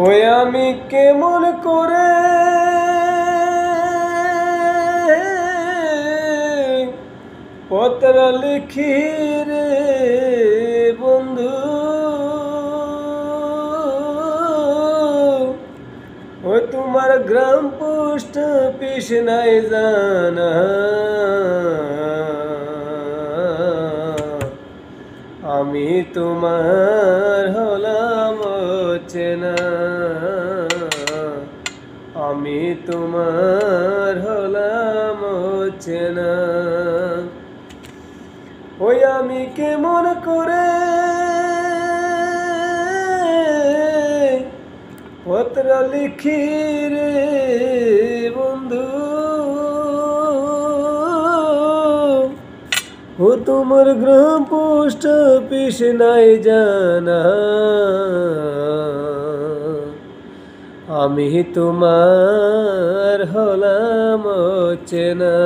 ওই আমি কেমন করে পত্র লিখি রে বন্ধু, ওই তোমার গ্রাম পোস্ট অফিস নাই জানা, আমি তোমার হলাম চেনা, আমি তোমার হলাম চেনা। ওই আমি কেমন করে পত্র লিখি রে বন্ধু, ও তোমার গ্রাম পোস্ট অফিস নাই জানা, আমি তোমার হলাম চেনা।